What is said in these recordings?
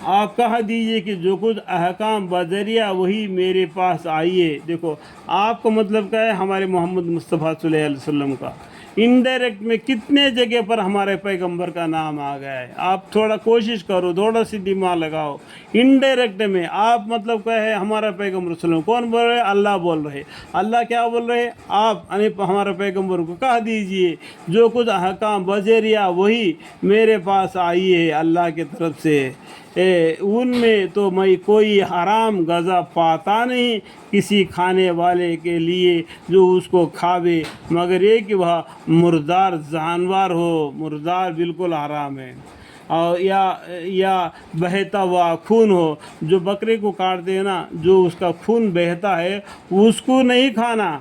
آپ کہہ دیجئے کہ جو کچھ احکام بذریعہ وہی میرے پاس آئیے. دیکھو آپ کا مطلب کیا ہے؟ ہمارے محمد مصطفیٰ صلی اللہ علیہ وسلم کا. انڈائریکٹ میں کتنے جگہ پر ہمارے پیغمبر کا نام آ گیا ہے. آپ تھوڑا کوشش کرو، تھوڑا سی دماغ لگاؤ. انڈائریکٹ میں آپ مطلب کیا ہے؟ ہمارا پیغمبر صلی اللہ علیہ وسلم. کون بول رہے؟ اللہ بول رہے. اللہ کیا بول رہے؟ آپ ہمارے پیغمبر کو کہہ دیجئے جو کچھ احکام بذریعہ وہی میرے پاس آئی ہے اللہ کی طرف سے، ان میں تو میں کوئی حرام غذا پاتا نہیں کسی کھانے والے کے لیے جو اس کو کھاوے، مگر یہ کہ وہ مردار جانور ہو. مردار بالکل حرام ہے. اور یا بہتا ہوا خون ہو. جو بکرے کو کاٹتے ہیں نا، جو اس کا خون بہتا ہے اس کو نہیں کھانا.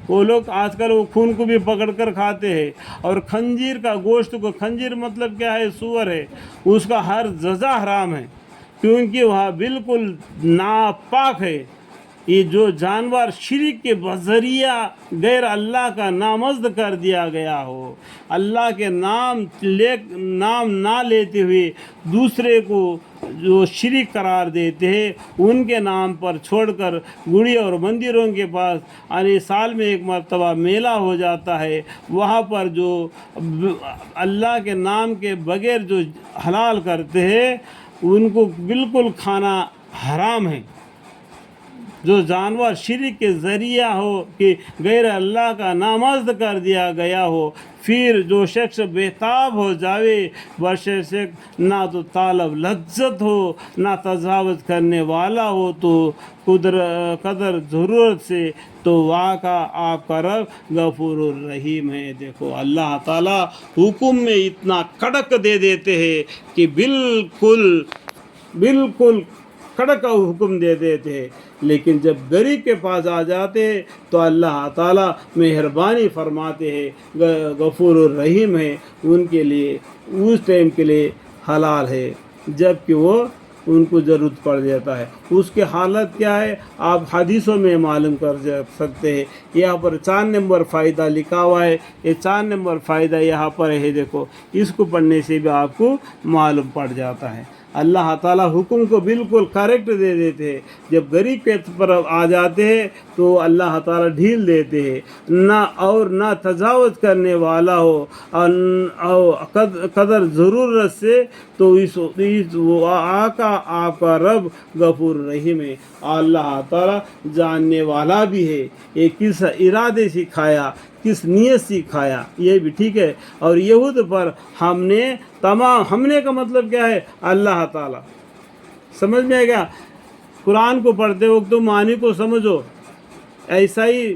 وہ لوگ آج کل وہ خون کو بھی پکڑ کر کھاتے ہیں. اور خنزیر کا گوشت کو، خنزیر مطلب کیا ہے؟ سور ہے. اس کا ہر جزا حرام ہے کیونکہ وہ بالکل ناپاک ہے. یہ جو جانور شرک کے بذریعہ غیر اللہ کا نامزد کر دیا گیا ہو، اللہ کے نام نہ لیتے ہوئے دوسرے کو جو شرک قرار دیتے ہیں، ان کے نام پر چھوڑ کر گڑی اور مندروں کے پاس، یعنی سال میں ایک مرتبہ میلہ ہو جاتا ہے، وہاں پر جو اللہ کے نام کے بغیر جو حلال کرتے ہیں ان کو بالکل کھانا حرام ہے. جو جانور شرک کے ذریعہ ہو کہ غیر اللہ کا نامزد کر دیا گیا ہو، پھر جو شخص بےتاب ہو جاوے برشک نہ تو طالب لذت ہو نہ تجاوز کرنے والا ہو تو قدر ضرورت سے، تو واقع آپ کا رب غفور الرحیم ہے. دیکھو اللہ تعالیٰ حکم میں اتنا کڑک دے دیتے ہیں کہ بالکل کڑک حکم دے دیتے ہیں، لیکن جب غریب کے پاس آ جاتے ہیں تو اللہ تعالیٰ مہربانی فرماتے ہیں، غفور الرحیم ہے. ان کے لیے اس ٹائم کے لیے حلال ہے جب کہ وہ ان کو ضرورت پڑ جاتا ہے. اس کے حالت کیا ہے آپ حدیثوں میں معلوم کر سکتے ہیں. یہاں پر 4 نمبر فائدہ لکھا ہوا ہے. یہ 4 نمبر فائدہ یہاں پر ہے. دیکھو اس کو پڑھنے سے بھی آپ کو معلوم پڑ جاتا ہے. اللہ تعالیٰ حکم کو بالکل کریکٹ دے دیتے ہیں. جب غریب کے پر آ جاتے ہیں تو اللہ تعالیٰ ڈھیل دیتے ہیں. نہ تجاوز کرنے والا ہو اور قدر ضرورت سے، تو وہ آقا آپ کا رب غفور رحیم ہے. اللہ تعالیٰ جاننے والا بھی ہے. یہ کس ارادے سے کھایا، کس نیت سے کھایا، یہ بھی ٹھیک ہے. اور یہود پر ہم نے کا مطلب کیا ہے؟ اللہ تعالیٰ. سمجھ میں آئے گا؟ قرآن کو پڑھتے وقت تو معنی کو سمجھو، ایسا ہی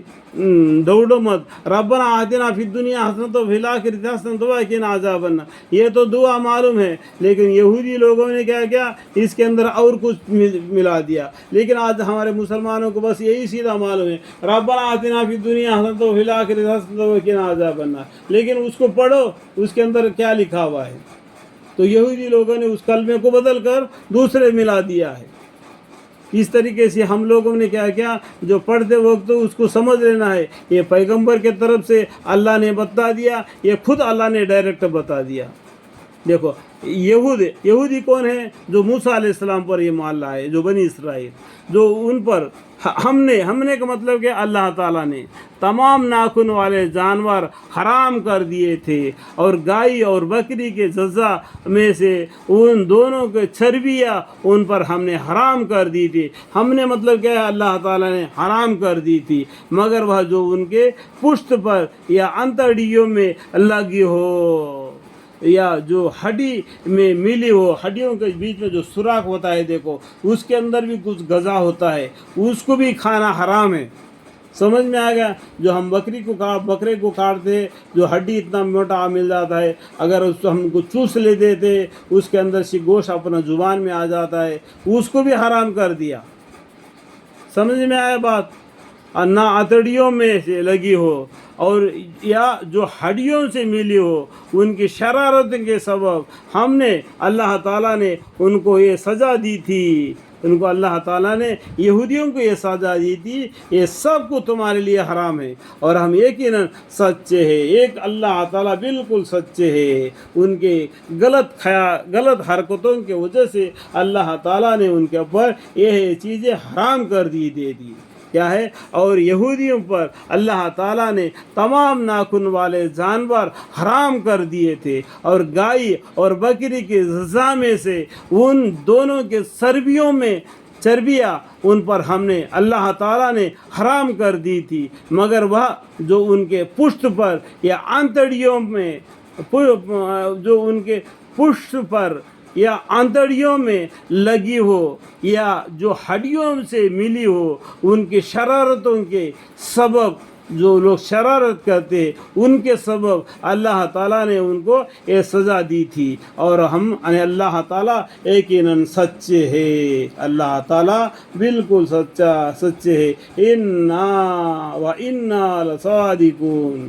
دوڑو مت. ربنا آتنا فی الدنیا حسنۃ وفی الآخرۃ حسنۃ وقنا عذاب النار، یہ تو دعا معلوم ہے. لیکن یہودی لوگوں نے کیا کیا؟ اس کے اندر اور کچھ ملا دیا. لیکن آج ہمارے مسلمانوں کو بس یہی سیدھا معلوم ہے، ربنا آتنا فی الدنیا حسنۃ وفی الآخرۃ حسنۃ وقنا عذاب النار. لیکن اس کو پڑھو، اس کے اندر کیا لکھا ہوا ہے. تو یہودی لوگوں نے اس کلمے کو بدل کر دوسرے ملا دیا ہے. اس طریقے سے ہم لوگوں نے کیا کیا؟ جو پڑھتے وقت اس کو سمجھ لینا ہے یہ پیغمبر کے طرف سے اللہ نے بتا دیا، یہ خود اللہ نے ڈائریکٹ بتا دیا. دیکھو یہودی کون ہے؟ جو موسیٰ علیہ السلام پر ایمان لائے، جو بنی اسرائیل، جو ان پر ہم نے کا مطلب کہ اللہ تعالیٰ نے تمام ناخن والے جانور حرام کر دیے تھے، اور گائے اور بکری کے جزا میں سے ان دونوں کے چربیاں ان پر ہم نے حرام کر دی تھی. ہم نے مطلب کیا ہے؟ اللہ تعالیٰ نے حرام کر دی تھی، مگر وہ جو ان کے پشت پر یا انتڑیوں میں لگی ہو یا جو ہڈی میں ملی ہو، ہڈیوں کے بیچ میں جو سوراخ ہوتا ہے، دیکھو اس کے اندر بھی کچھ غذا ہوتا ہے، اس کو بھی کھانا حرام ہے. سمجھ میں آ گیا؟ جو ہم بکرے کو کاٹتے ہیں، جو ہڈی اتنا موٹا مل جاتا ہے، اگر اس کو ہم کو چوس لے دیتے، اس کے اندر سے گوشت اپنا زبان میں آ جاتا ہے، اس کو بھی حرام کر دیا. سمجھ میں آیا بات؟ نہ اتڑیوں میں سے لگی ہو اور یا جو ہڈیوں سے ملی ہو، ان کی شرارت کے سبب ہم نے، اللہ تعالیٰ نے ان کو یہ سزا دی تھی. ان کو اللہ تعالیٰ نے یہودیوں کو یہ سزا دی تھی یہ سب کو تمہارے لیے حرام ہے، اور ہم یقیناً سچے ہیں، ایک اللہ تعالیٰ بالکل سچے ہیں۔ ان کے غلط حرکتوں کی وجہ سے اللہ تعالیٰ نے ان کے اوپر یہ چیزیں حرام کر دی کیا ہے، اور یہودیوں پر اللہ تعالیٰ نے تمام ناخن والے جانور حرام کر دیے تھے، اور گائے اور بکری کے غذا میں سے ان دونوں کے چربیاں ان پر ہم نے اللہ تعالیٰ نے حرام کر دی تھی، مگر وہ جو ان کے پشت پر یا آنتڑیوں میں جو ان کے پشت پر یا آنتڑیوں میں لگی ہو یا جو ہڈیوں سے ملی ہو، ان کی شرارتوں کے سبب جو لوگ شرارت کرتے ہیں ان کے سبب اللہ تعالیٰ نے ان کو یہ سزا دی تھی، اور ہم اللہ تعالیٰ یقیناً سچے ہے، اللہ تعالیٰ بالکل سچے ہے، انا لصادقون۔